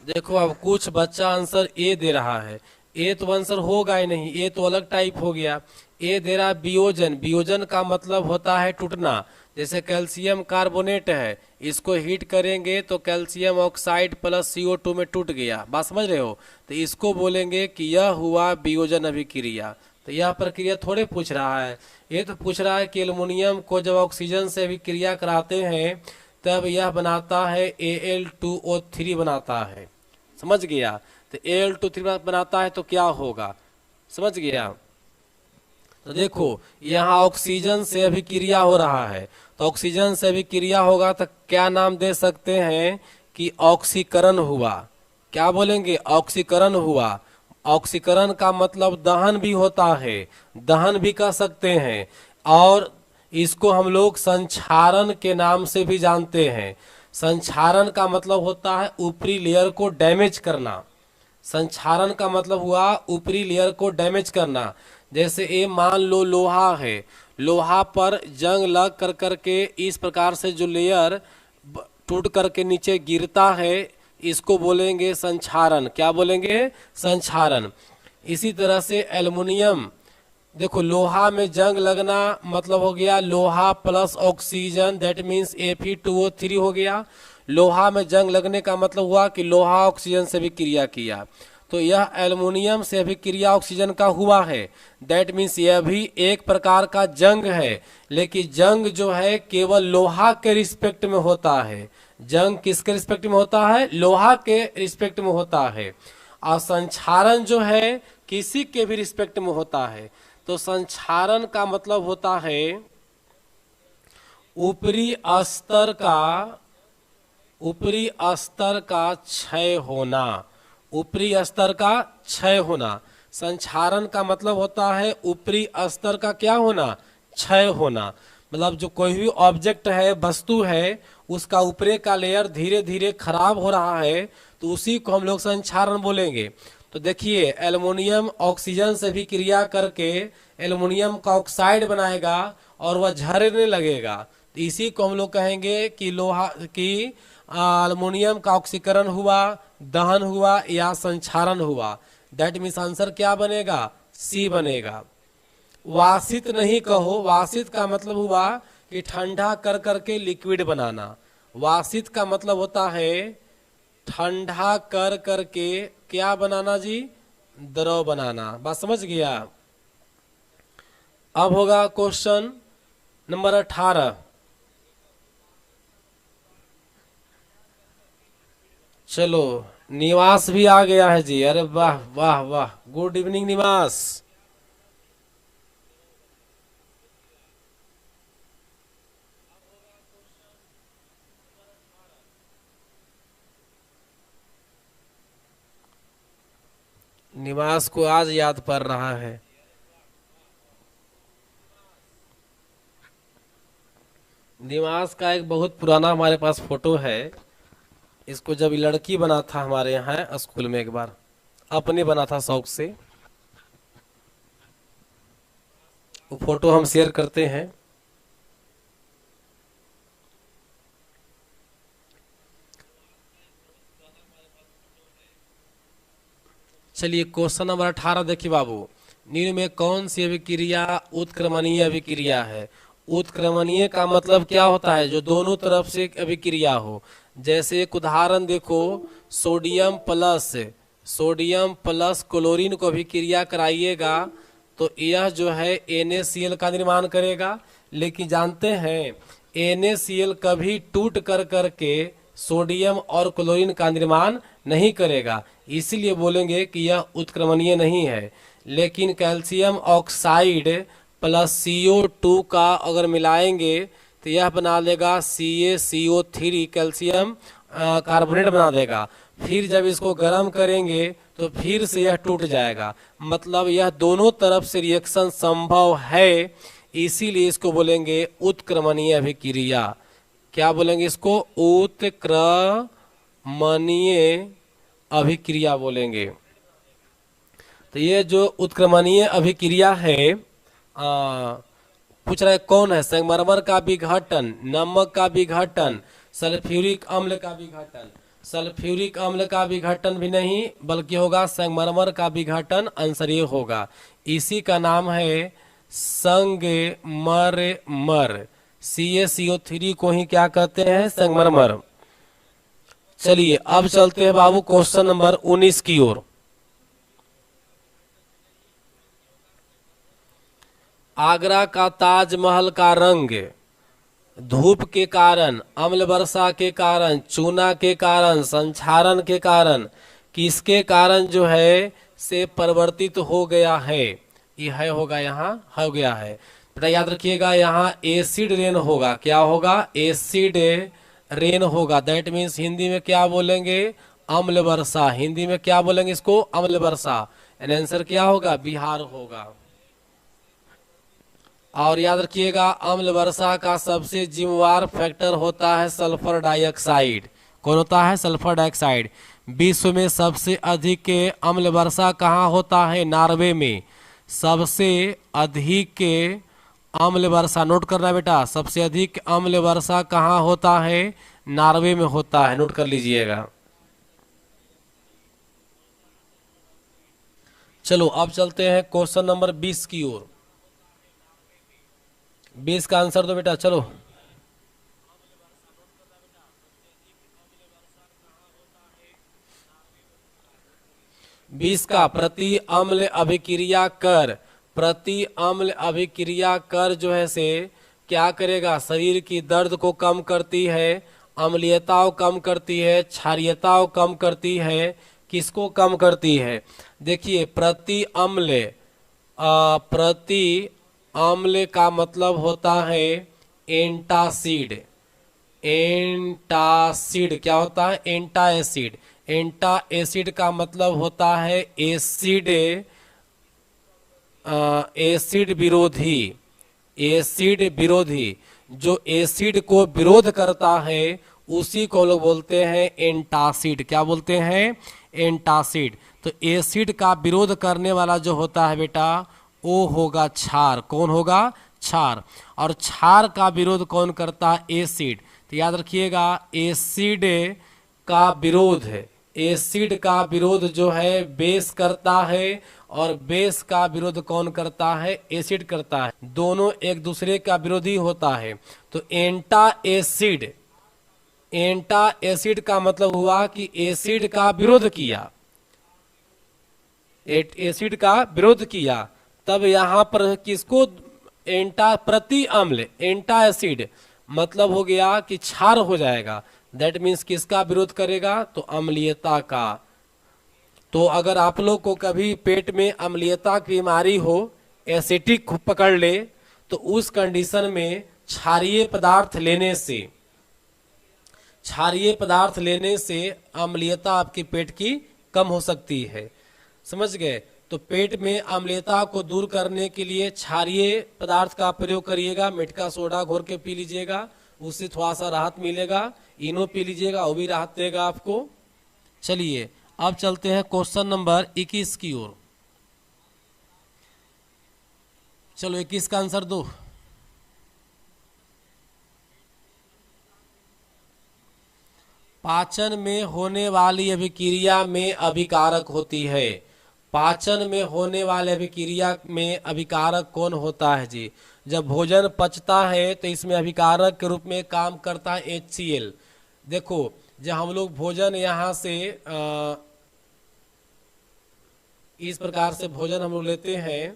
देखो अब कुछ बच्चा आंसर ए दे रहा है। ए तो आंसर होगा ही नहीं, ए तो अलग टाइप हो गया। ए दे रहा वियोजन। वियोजन का मतलब होता है टूटना। जैसे कैल्शियम कार्बोनेट है, इसको हीट करेंगे तो कैल्शियम ऑक्साइड प्लस CO2 में टूट गया, बात समझ रहे हो। तो इसको बोलेंगे कि यह हुआ वियोजन अभिक्रिया। तो यह प्रक्रिया थोड़े पूछ रहा है, ये तो पूछ रहा है कि एल्युमिनियम को जब ऑक्सीजन से अभिक्रिया कराते हैं तब यह बनाता है Al2O3 बनाता है, समझ गया। तो Al2O3 बनाता है तो क्या होगा, समझ गया। तो देखो यहाँ ऑक्सीजन से अभिक्रिया हो रहा है, तो ऑक्सीजन से अभिक्रिया होगा तो क्या नाम दे सकते हैं कि ऑक्सीकरण हुआ। क्या बोलेंगे? ऑक्सीकरण हुआ। ऑक्सीकरण का मतलब दहन भी होता है, दहन भी कह सकते हैं, और इसको हम लोग संक्षारण के नाम से भी जानते हैं। संक्षारण का मतलब होता है ऊपरी लेयर को डैमेज करना। संक्षारण का मतलब हुआ ऊपरी लेयर को डैमेज करना। जैसे ये मान लो लोहा है, लोहा पर जंग लग कर करके इस प्रकार से जो लेयर टूट करके नीचे गिरता है, इसको बोलेंगे संक्षारण। क्या बोलेंगे? संक्षारण। इसी तरह से एल्युमिनियम, देखो लोहा में जंग लगना मतलब हो गया लोहा plus oxygen, that means Fe2O3 हो गया। लोहा में जंग लगने का मतलब हुआ कि लोहा ऑक्सीजन से भी क्रिया किया, तो यह एल्युमिनियम से अभिक्रिया ऑक्सीजन का हुआ है। दैट मीन्स यह भी एक प्रकार का जंग है, लेकिन जंग जो है केवल लोहा के रिस्पेक्ट में होता है। जंग किसके रिस्पेक्ट में होता है? लोहा के रिस्पेक्ट में होता है। और संक्षारण जो है किसी के भी रिस्पेक्ट में होता है। तो संक्षारण का मतलब होता है ऊपरी स्तर का क्षय होना। ऊपरी स्तर का क्षय होना। संक्षारण का मतलब होता है ऊपरी स्तर का क्या होना? क्षय होना। मतलब जो कोई भी ऑब्जेक्ट है, वस्तु है, उसका ऊपरे का लेयर धीरे धीरे खराब हो रहा है, तो उसी को हम लोग संक्षारण बोलेंगे। तो देखिए एल्युमिनियम ऑक्सीजन से भी क्रिया करके एल्युमिनियम का ऑक्साइड बनाएगा और वह झरने लगेगा, तो इसी को हम लोग कहेंगे कि लोहा की एल्युमिनियम का ऑक्सीकरण हुआ, दहन हुआ या संक्षारण हुआ। दैट मीन्स आंसर क्या बनेगा? सी बनेगा। वासित नहीं कहो, वासित का मतलब हुआ कि ठंडा कर करके लिक्विड बनाना। वासित का मतलब होता है ठंडा कर करके क्या बनाना जी? द्रव बनाना। बात समझ गया। अब होगा क्वेश्चन नंबर 18। चलो निवास भी आ गया है जी, अरे वाह वाह वाह, गुड इवनिंग निवास। निवास को आज याद पड़ रहा है। निवास का एक बहुत पुराना हमारे पास फोटो है। इसको जब लड़की बना था हमारे यहाँ स्कूल में, एक बार अपने बना था शौक से, वो फोटो हम शेयर करते हैं। चलिए क्वेश्चन नंबर 18 देखिए बाबू। निम्न में कौन सी अभिक्रिया उत्क्रमणीय अभिक्रिया है? उत्क्रमणीय का मतलब क्या होता है? जो दोनों तरफ से अभिक्रिया हो। जैसे एक उदाहरण देखो, सोडियम प्लस क्लोरीन को अभिक्रिया कराइएगा तो यह जो है NaCl का निर्माण करेगा। लेकिन जानते हैं NaCl कभी टूट कर करके सोडियम और क्लोरीन का निर्माण नहीं करेगा, इसलिए बोलेंगे कि यह उत्क्रमणीय नहीं है। लेकिन कैल्शियम ऑक्साइड प्लस CO2 का अगर मिलाएंगे तो यह बना देगा CaCO3, कैल्शियम कार्बोनेट बना देगा। फिर जब इसको गर्म करेंगे तो फिर से यह टूट जाएगा। मतलब यह दोनों तरफ से रिएक्शन संभव है, इसीलिए इसको बोलेंगे उत्क्रमणीय अभिक्रिया। क्या बोलेंगे इसको? उत्क्रमणीय अभिक्रिया बोलेंगे। तो ये जो उत्क्रमणीय अभिक्रिया है पूछ रहा है कौन है? संगमरमर का विघटन, नमक का विघटन, सल्फ्यूरिक अम्ल का विघटन। सल्फ्यूरिक अम्ल का विघटन भी नहीं बल्कि होगा संगमरमर का विघटन, आंसर ये होगा। इसी का नाम है संगमरमर। CaCO3 को ही क्या कहते हैं? संगमरमर। चलिए अब चलते हैं बाबू क्वेश्चन नंबर 19 की ओर। आगरा का ताजमहल का रंग धूप के कारण, अम्ल वर्षा के कारण, चूना के कारण, संक्षारण के कारण, किसके कारण जो है से परिवर्तित हो गया है? यह है होगा, यहाँ हो गया है। बेटा याद रखिएगा यहाँ एसिड रेन होगा। क्या होगा? एसिड रेन होगा। दैट मीन्स हिंदी में क्या बोलेंगे? अम्ल वर्षा। हिंदी में क्या बोलेंगे इसको? अम्ल वर्षा। आंसर क्या होगा? बिहार होगा। और याद रखिएगा अम्ल वर्षा का सबसे जिम्मेवार फैक्टर होता है सल्फर डाइऑक्साइड। कौन होता है? Sulphur dioxide. विश्व में सबसे अधिक अम्ल वर्षा कहाँ होता है? नॉर्वे में। सबसे अधिक अम्ल वर्षा, नोट करना बेटा, सबसे अधिक अम्ल वर्षा कहाँ होता है? नॉर्वे में होता है, नोट कर लीजिएगा। चलो अब चलते हैं क्वेश्चन नंबर 20 की ओर। 20 का आंसर दो बेटा, चलो। बीस का प्रति अम्ल अभिक्रिया कर। प्रति अम्ल अभिक्रिया कर जो है से क्या करेगा? शरीर की दर्द को कम करती है, अम्लीयता को कम करती है, क्षारीयता को कम करती है। किसको कम करती है? देखिए प्रति अम्ल का मतलब होता है एंटासिड। एंटासिड क्या होता है? एंटा एसिड। एंटा एसिड का मतलब होता है एसिड, एसिड विरोधी। एसिड विरोधी, जो एसिड को विरोध करता है उसी को लोग बोलते हैं एंटासिड। क्या बोलते हैं? एंटासिड। तो एसिड का विरोध करने वाला जो होता है बेटा वो होगा क्षार। कौन होगा? क्षार। और क्षार का विरोध कौन करता है? एसिड। तो याद रखिएगा एसिड का विरोध है, एसिड का विरोध जो है बेस करता है, और बेस का विरोध कौन करता है? एसिड करता है। दोनों एक दूसरे का विरोधी होता है। तो एंटा एसिड, एंटा एसिड का मतलब हुआ कि एसिड का विरोध किया, एसिड का विरोध किया। तब यहां पर किसको? एंटा प्रति अम्ल, एंटा एसिड मतलब हो गया कि क्षार हो जाएगा। दैट मीन्स किसका विरोध करेगा? तो अम्लीयता का। तो अगर आप लोग को कभी पेट में अम्लीयता की बीमारी हो, एसिडिक पकड़ ले, तो उस कंडीशन में क्षारीय पदार्थ लेने से, क्षारीय पदार्थ लेने से अम्लीयता आपके पेट की कम हो सकती है। समझ गए? तो पेट में अम्लीयता को दूर करने के लिए क्षारीय पदार्थ का प्रयोग करिएगा। मिटका सोडा घोर के पी लीजिएगा, उससे थोड़ा सा राहत मिलेगा। इनो पी लीजिएगा, वो भी राहत देगा आपको। चलिए अब चलते हैं क्वेश्चन नंबर 21 की ओर। चलो 21 का आंसर दो। पाचन में होने वाली अभिक्रिया में अभिकारक होती है। पाचन में होने वाले अभिक्रिया में अभिकारक कौन होता है जी? जब भोजन पचता है तो इसमें अभिकारक के रूप में काम करता है HCl। देखो जब हम लोग भोजन यहाँ से इस प्रकार से भोजन हम लोग लेते हैं,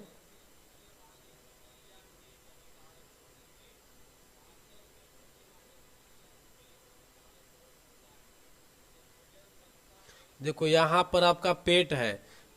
देखो यहाँ पर आपका पेट है,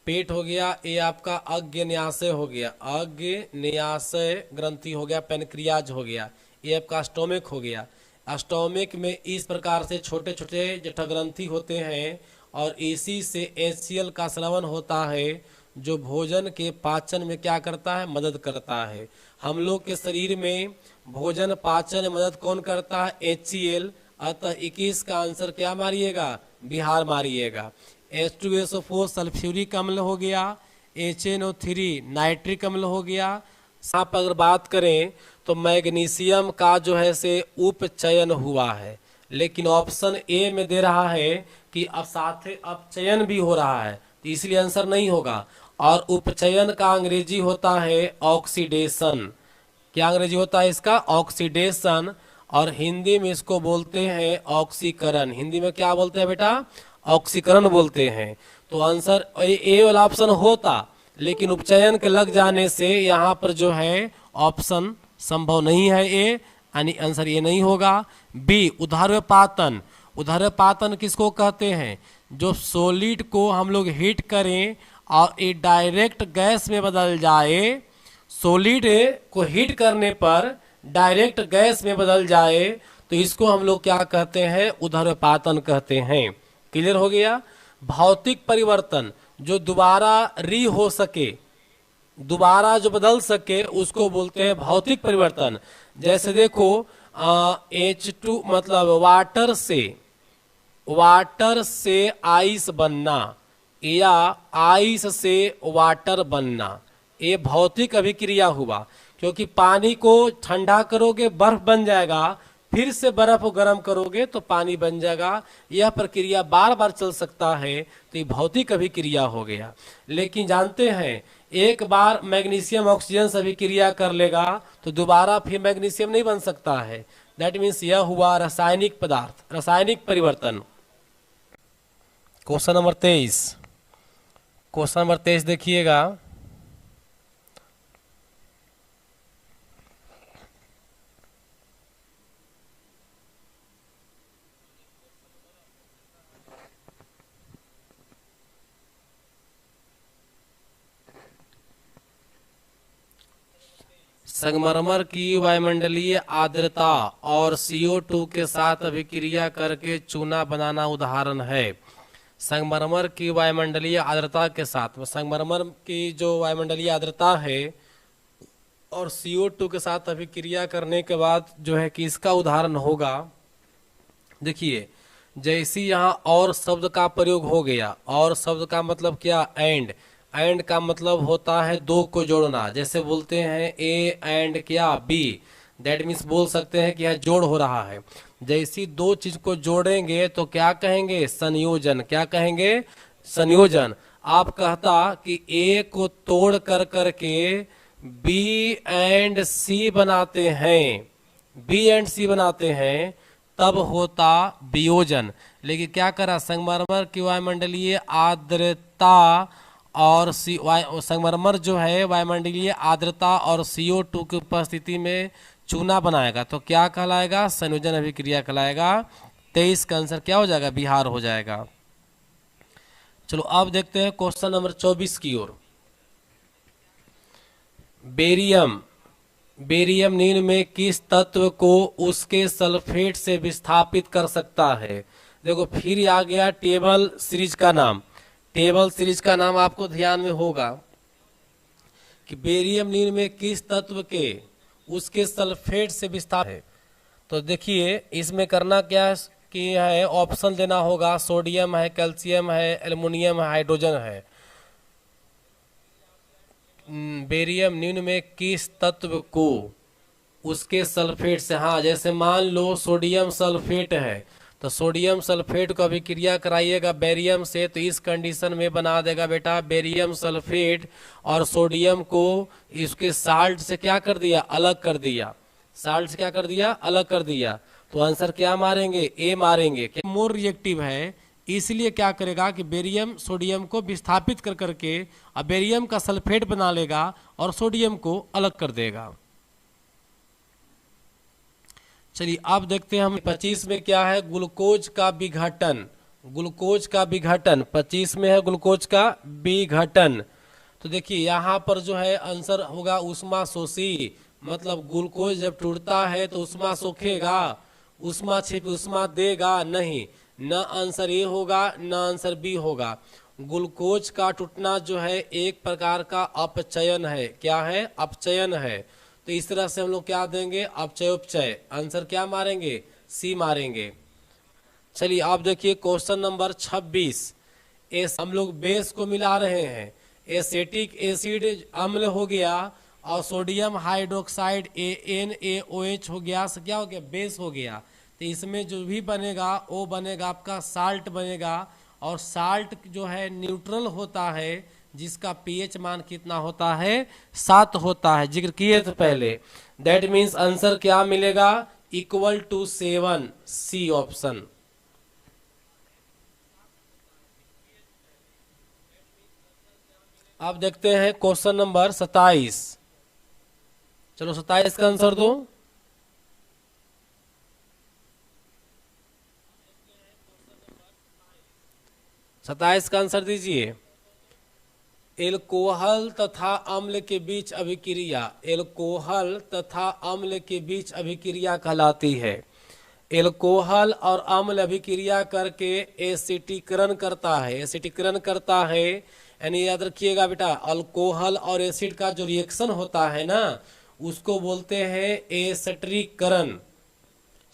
पेट हो गया, ये आपका अग्न्याशय हो गया, अग्न्याशय ग्रंथि हो गया, पेनक्रियाज हो गया, ये आपका स्टोमिक हो गया। स्टोमिक में इस प्रकार से छोटे छोटे जठरग्रंथि होते हैं और इसी से HCl का स्रवण होता है जो भोजन के पाचन में क्या करता है? मदद करता है। हम लोग के शरीर में भोजन पाचन में मदद कौन करता है? HCl। अतः 21 का आंसर क्या मारिएगा? बिहार मारिएगा। H2SO4 सल्फ्यूरिक अम्ल हो गया, HNO3 नाइट्रिक अम्ल हो गया। आप अगर बात करें तो मैग्नीशियम का जो है से उपचयन हुआ है, लेकिन ऑप्शन ए में दे रहा है कि अब साथ ही अपचयन भी हो रहा है, तो इसलिए आंसर नहीं होगा। और उपचयन का अंग्रेजी होता है ऑक्सीडेशन। क्या अंग्रेजी होता है इसका? ऑक्सीडेशन। और हिंदी में इसको बोलते हैं ऑक्सीकरण। हिंदी में क्या बोलते हैं बेटा? ऑक्सीकरण बोलते हैं। तो आंसर ए वाला ऑप्शन होता, लेकिन उपचयन के लग जाने से यहाँ पर जो है ऑप्शन संभव नहीं है ए, यानी आंसर ये नहीं होगा। बी उदर्वपातन। उदर्वपातन किसको कहते हैं? जो सॉलिड को हम लोग हीट करें और ये डायरेक्ट गैस में बदल जाए, सॉलिड को हीट करने पर डायरेक्ट गैस में बदल जाए, तो इसको हम लोग क्या कहते हैं? उदर्वपातन कहते हैं। क्लियर हो गया? भौतिक परिवर्तन जो दोबारा री हो सके, दोबारा जो बदल सके, उसको बोलते हैं भौतिक परिवर्तन। जैसे देखो H2 मतलब वाटर से आइस बनना या आइस से वाटर बनना, ये भौतिक अभिक्रिया हुआ। क्योंकि पानी को ठंडा करोगे बर्फ बन जाएगा, फिर से बर्फ को गर्म करोगे तो पानी बन जाएगा। यह प्रक्रिया बार बार चल सकता है, तो ये भौतिक अभिक्रिया हो गया। लेकिन जानते हैं एक बार मैग्नीशियम ऑक्सीजन से अभिक्रिया कर लेगा तो दोबारा फिर मैग्नीशियम नहीं बन सकता है। दैट मीन्स यह हुआ रासायनिक पदार्थ, रासायनिक परिवर्तन। क्वेश्चन नंबर 23 देखिएगा। संगमरमर की वायुमंडलीय आर्द्रता और CO2 के साथ अभिक्रिया करके चूना बनाना उदाहरण है। संगमरमर की वायुमंडलीय आर्द्रता के साथ, संगमरमर की जो वायुमंडलीय आर्द्रता है और CO2 के साथ अभिक्रिया करने के बाद जो है कि इसका उदाहरण होगा। देखिए जैसे यहाँ और शब्द का प्रयोग हो गया, और शब्द का मतलब क्या? एंड का मतलब होता है दो को जोड़ना। जैसे बोलते हैं ए एंड क्या? बी, दैट मीन्स बोल सकते हैं कि यह जोड़ हो रहा है। जैसी दो चीज को जोड़ेंगे तो क्या कहेंगे? संयोजन। क्या कहेंगे? संयोजन। आप कहता कि ए को तोड़ कर करके बी एंड सी बनाते हैं, तब होता वियोजन। लेकिन क्या करा? संगमरमर की वायुमंडलीय आर्द्रता और संगमरमर जो है वायुमंडलीय आर्द्रता और CO2 की उपस्थिति में चूना बनाएगा, तो क्या कहलाएगा? संयोजन अभिक्रिया कहलाएगा। 23 का आंसर क्या हो जाएगा? बिहार हो जाएगा। चलो अब देखते हैं क्वेश्चन नंबर 24 की ओर। बेरियम निम्न में किस तत्व को उसके सल्फेट से विस्थापित कर सकता है? देखो फिर आ गया टेबल सीरीज का नाम। टेबल सीरीज का नाम आपको ध्यान में होगा कि बेरियम निम्न में किस तत्व के उसके सल्फेट से विस्थापित है। तो देखिए इसमें करना क्या है ऑप्शन देना होगा। सोडियम है, कैल्शियम है, एल्युमिनियम है, हाइड्रोजन है। बेरियम निम्न में किस तत्व को उसके सल्फेट से, हाँ जैसे मान लो सोडियम सल्फेट है तो सोडियम सल्फेट को अभिक्रिया कराइएगा बेरियम से, तो इस कंडीशन में बना देगा बेटा बेरियम सल्फेट, और सोडियम को इसके साल्ट से क्या कर दिया, अलग कर दिया, साल्ट से क्या कर दिया, अलग कर दिया। तो आंसर क्या मारेंगे, ए मारेंगे। मोर रिएक्टिव है, इसलिए क्या करेगा कि बेरियम सोडियम को विस्थापित कर करके अब बेरियम का सल्फेट बना लेगा और सोडियम को अलग कर देगा। चलिए अब देखते हैं हम 25 में क्या है, ग्लूकोज का विघटन। ग्लूकोज का विघटन 25 में है, ग्लूकोज का विघटन। तो देखिए यहाँ पर जो है आंसर होगा उष्मा शोषी, मतलब ग्लूकोज जब टूटता है तो उष्मा सोखेगा, उष्मा छिप उष्मा देगा नहीं, न आंसर ए होगा न आंसर बी होगा। ग्लूकोज का टूटना जो है एक प्रकार का अपचयन है, क्या है, अपचयन है। तो इस तरह से हम लोग क्या देंगे, अपचयोपचय। आंसर क्या मारेंगे, सी मारेंगे। चलिए आप देखिए क्वेश्चन नंबर 26। हम लोग बेस को मिला रहे हैं, एसिटिक एसिड अम्ल हो गया और सोडियम हाइड्रोक्साइड AnAOH हो गया, क्या हो गया, बेस हो गया। तो इसमें जो भी बनेगा वो बनेगा आपका साल्ट बनेगा, और साल्ट जो है न्यूट्रल होता है, जिसका पीएच मान कितना होता है, 7 होता है, जिक्र किए थे पहले। दैट मीन्स आंसर क्या मिलेगा, इक्वल टू 7, सी ऑप्शन। अब देखते हैं क्वेश्चन नंबर 27। चलो 27 का आंसर दो। सत्ताईस का आंसर दीजिए। एल्कोहल तथा अम्ल के बीच अभिक्रिया, एल्कोहल तथा अम्ल के बीच अभिक्रिया कहलाती है। एल्कोहल और अम्ल अभिक्रिया करके एसिटीकरण करता है, एसिटीकरण करता है। यानी याद रखिएगा बेटा, अल्कोहल और एसिड का जो रिएक्शन होता है ना, उसको बोलते हैं एसिटीकरण।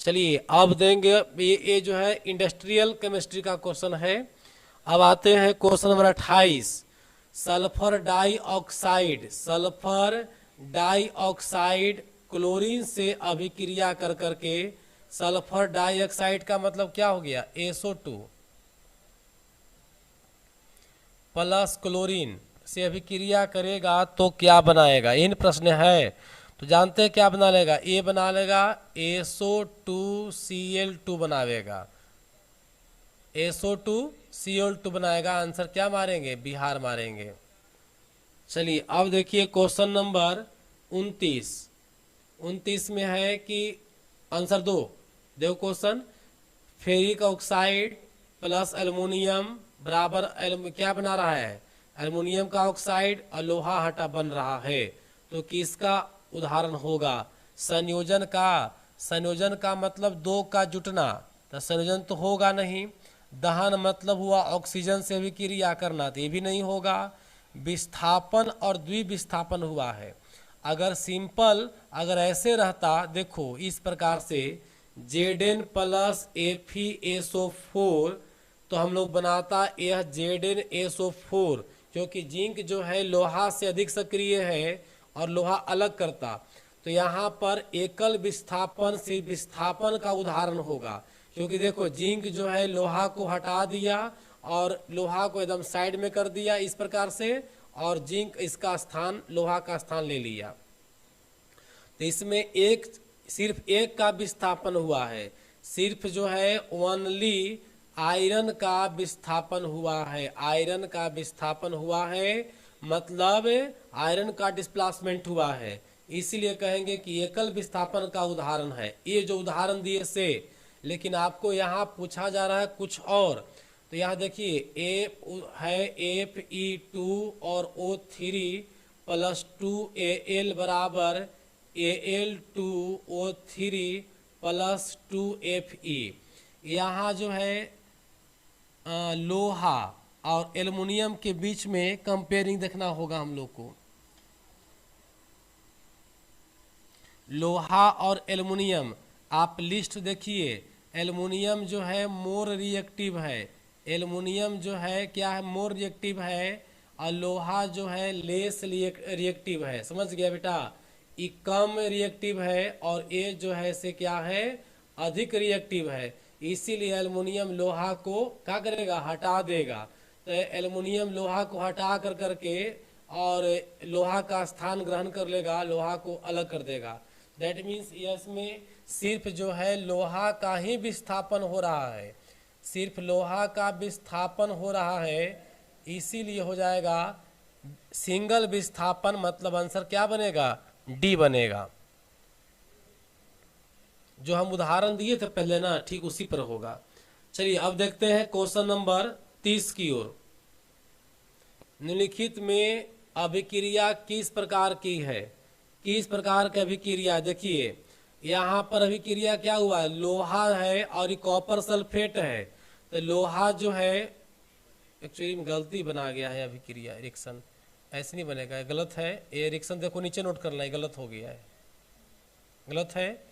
चलिए अब देंगे, ये जो है इंडस्ट्रियल केमिस्ट्री का क्वेश्चन है। अब आते हैं question number 28। Sulphur dioxide, sulphur dioxide chlorine से अभिक्रिया कर करके, सल्फर डाइऑक्साइड का मतलब क्या हो गया, SO2 प्लस क्लोरीन से अभिक्रिया करेगा तो क्या बनाएगा, इन प्रश्न है। तो जानते हैं क्या बना लेगा, ये बना लेगा SO2Cl2 बनावेगा, SO2Cl2 बनाएगा। आंसर क्या मारेंगे, बिहार मारेंगे। चलिए अब देखिए क्वेश्चन नंबर 29। 29 में है कि आंसर दो, देखो question, ferric oxide plus aluminium बराबर क्या बना रहा है, एल्युमिनियम का ऑक्साइड और लोहा हटा बन रहा है। तो किसका उदाहरण होगा, संयोजन का। संयोजन का मतलब दो का जुटना, तो संयोजन तो होगा नहीं। दहन मतलब हुआ ऑक्सीजन से भी क्रिया करना, तो ये भी नहीं होगा। विस्थापन और द्विविस्थापन हुआ है। अगर सिंपल अगर ऐसे रहता, देखो इस प्रकार से Zn प्लस FeSO4, तो हम लोग बनाता यह ZnSO4, क्योंकि जिंक जो है लोहा से अधिक सक्रिय है और लोहा अलग करता। तो यहाँ पर एकल विस्थापन से विस्थापन का उदाहरण होगा, क्योंकि देखो जिंक जो है लोहा को हटा दिया और लोहा को एकदम साइड में कर दिया इस प्रकार से, और जिंक इसका स्थान, लोहा का स्थान ले लिया। तो इसमें एक सिर्फ एक का विस्थापन हुआ है, सिर्फ जो है ओनली आयरन का विस्थापन हुआ है, आयरन का विस्थापन हुआ है, मतलब आयरन का डिस्प्लेसमेंट हुआ है। इसीलिए कहेंगे कि एकल विस्थापन का उदाहरण है ये जो उदाहरण दिए से। लेकिन आपको यहाँ पूछा जा रहा है कुछ और। तो यहाँ देखिए ए है Fe2 और O3 प्लस 2Al बराबर Al2O3 प्लस 2Fe। यहाँ जो है लोहा और एल्युमिनियम के बीच में कंपेयरिंग देखना होगा हम लोग को। लोहा और एल्युमिनियम, आप लिस्ट देखिए, एल्युमिनियम जो है मोर रिएक्टिव है, एल्युमिनियम जो है क्या है, मोर रिएक्टिव है, और लोहा जो है लेस रिएक्टिव है। समझ गया बेटा, ये कम रिएक्टिव है और ये जो है से क्या है, अधिक रिएक्टिव है। इसीलिए एल्युमिनियम लोहा को क्या करेगा, हटा देगा। तो एल्युमिनियम लोहा को हटा कर करके और लोहा का स्थान ग्रहण कर लेगा, लोहा को अलग कर देगा। दैट मीन्स इसमें सिर्फ जो है लोहा का ही विस्थापन हो रहा है, सिर्फ लोहा का विस्थापन हो रहा है, इसीलिए हो जाएगा सिंगल विस्थापन। मतलब आंसर क्या बनेगा, डी बनेगा। जो हम उदाहरण दिए थे पहले ना, ठीक उसी पर होगा। चलिए अब देखते हैं क्वेश्चन नंबर 30 की ओर। निम्नलिखित में अभिक्रिया किस प्रकार की है, किस प्रकार की अभिक्रिया। देखिए यहाँ पर अभिक्रिया क्या हुआ है, लोहा है और कॉपर सल्फेट है। तो लोहा जो है, एक्चुअली में गलती बना गया है अभिक्रिया, रिएक्शन ऐसे नहीं बनेगा, गलत है ये रिएक्शन। देखो नीचे नोट करना है, गलत हो गया है, गलत है।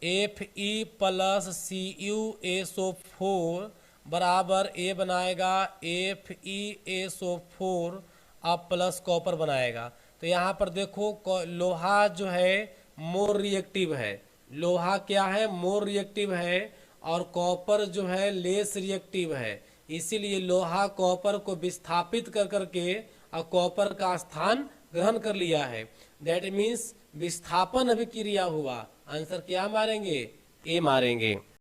Fe प्लस CuSO4 बराबर ए बनाएगा FeSO4 अब प्लस कॉपर बनाएगा। तो यहाँ पर देखो लोहा जो है मोर रिएक्टिव है, लोहा क्या है, मोर रिएक्टिव है, और कॉपर जो है लेस रिएक्टिव है। इसीलिए लोहा कॉपर को विस्थापित कर करके और कॉपर का स्थान ग्रहण कर लिया है। दैट मीन्स विस्थापन अभिक्रिया हुआ। आंसर क्या मारेंगे, ए मारेंगे।